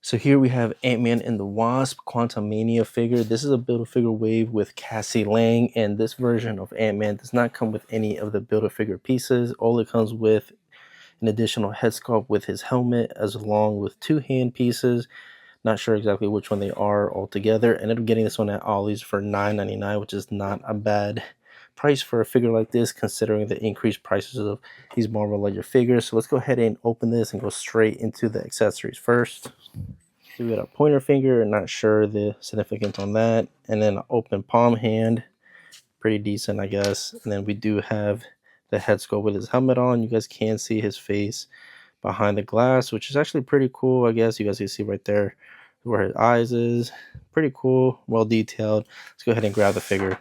So here we have Ant-Man and the Wasp Quantumania figure. This is a Build-A-Figure wave with Cassie Lang, and this version of Ant-Man does not come with any of the Build-A-Figure pieces. All it comes with an additional head sculpt with his helmet, as along with two hand pieces. Not sure exactly which one they are altogether. Ended up getting this one at Ollie's for $9.99, which is not a bad price for a figure like this, considering the increased prices of these Marvel Legend figures. So let's go ahead and open this and go straight into the accessories first. So we got a pointer finger, not sure the significance on that, and then an open palm hand, pretty decent, I guess. And then we do have the head sculpt with his helmet on. You guys can see his face behind the glass, which is actually pretty cool. I guess you guys can see right there where his eyes is. Pretty cool, well detailed. Let's go ahead and grab the figure.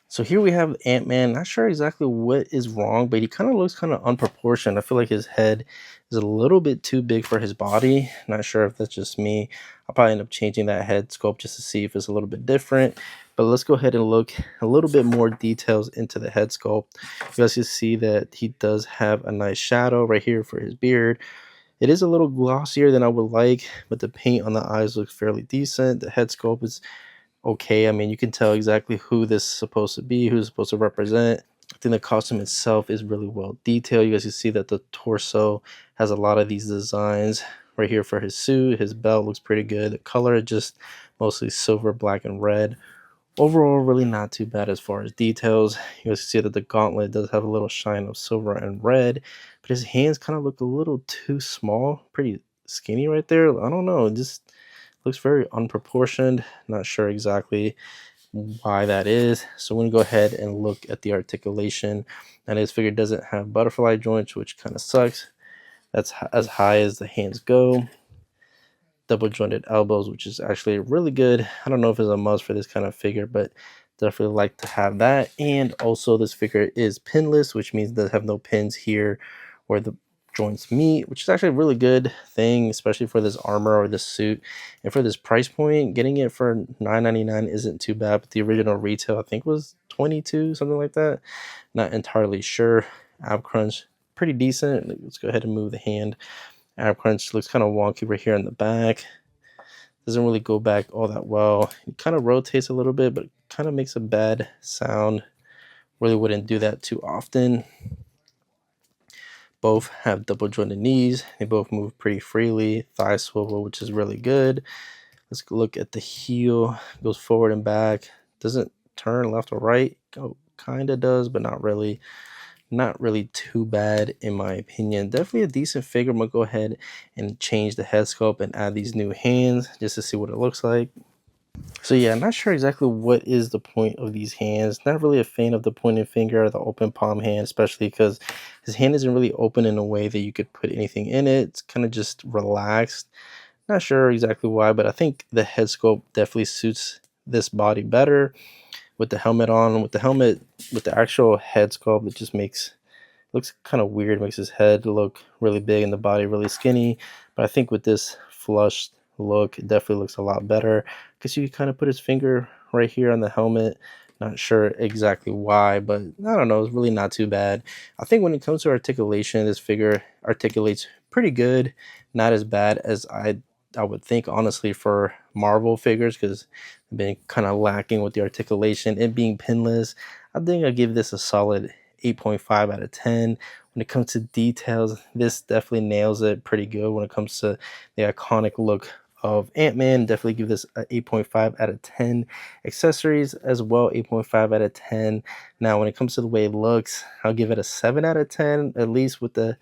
So here we have Ant-Man. Not sure exactly what is wrong, but he kind of looks kind of unproportioned. I feel like his head is a little bit too big for his body. Not sure if that's just me. I'll probably end up changing that head sculpt just to see if it's a little bit different. But let's go ahead and look a little bit more details into the head sculpt. You guys can see that he does have a nice shadow right here for his beard. It is a little glossier than I would like, but the paint on the eyes looks fairly decent. The head sculpt is okay. I mean, you can tell exactly who this is supposed to be, who's supposed to represent. I think the costume itself is really well detailed. You guys can see that the torso has a lot of these designs right here for his suit. His belt looks pretty good. The color is just mostly silver, black, and red. Overall, really not too bad as far as details. You guys can see that the gauntlet does have a little shine of silver and red, but his hands kind of look a little too small, pretty skinny right there. I don't know, it just looks very unproportioned. Not sure exactly why that is. So we're gonna go ahead and look at the articulation. And this figure doesn't have butterfly joints, which kind of sucks. That's as high as the hands go. Double jointed elbows, which is actually really good. I don't know if it's a must for this kind of figure, but definitely like to have that. And also this figure is pinless, which means they have no pins here where the joints meet, which is actually a really good thing, especially for this armor or this suit. And for this price point, getting it for $9.99 isn't too bad, but the original retail I think was $22, something like that. Not entirely sure. Ab crunch, pretty decent. Let's go ahead and move the hand. Ab crunch looks kind of wonky right here in the back. Doesn't really go back all that well. It kind of rotates a little bit, but kind of makes a bad sound. Really wouldn't do that too often. Both have double jointed knees. They both move pretty freely. Thigh swivel, which is really good. Let's look at the heel. Goes forward and back. Doesn't turn left or right. Oh, kind of does, but not really. Not really too bad in my opinion. Definitely a decent figure. I'm gonna go ahead and change the head sculpt and add these new hands just to see what it looks like. So yeah, I'm not sure exactly what is the point of these hands. Not really a fan of the pointing finger or the open palm hand, especially because his hand isn't really open in a way that you could put anything in it. It's kind of just relaxed. Not sure exactly why, but I think the head sculpt definitely suits this body better. With the helmet on, with the actual head sculpt, it just looks kind of weird. Makes his head look really big and the body really skinny. But I think with this flushed look, it definitely looks a lot better because you can kind of put his finger right here on the helmet. Not sure exactly why, but I don't know. It's really not too bad. I think when it comes to articulation, this figure articulates pretty good. Not as bad as I would think, honestly, for Marvel figures, because I've been kind of lacking with the articulation. It being pinless, I think I'll give this a solid 8.5 out of 10. When it comes to details, this definitely nails it pretty good. When it comes to the iconic look of Ant-Man, definitely give this an 8.5 out of 10. Accessories as well, 8.5 out of 10. Now, when it comes to the way it looks, I'll give it a 7 out of 10, at least with the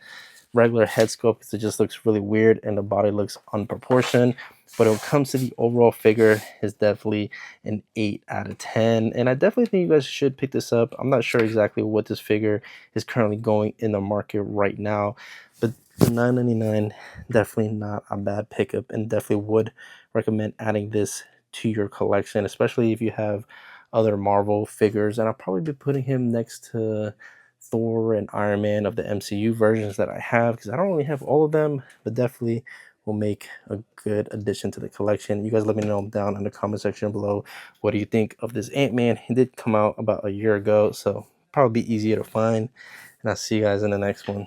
regular head sculpt, because it just looks really weird and the body looks unproportioned. But when it comes to the overall figure, it's definitely an 8 out of 10. And I definitely think you guys should pick this up. I'm not sure exactly what this figure is currently going in the market right now, but for $9.99, definitely not a bad pickup, and definitely would recommend adding this to your collection, especially if you have other Marvel figures. And I'll probably be putting him next to Thor and Iron Man of the MCU versions that I have, because I don't really have all of them, but definitely will make a good addition to the collection. You guys let me know down in the comment section below, what do you think of this Ant-Man? He did come out about a year ago, so probably be easier to find. And I'll see you guys in the next one.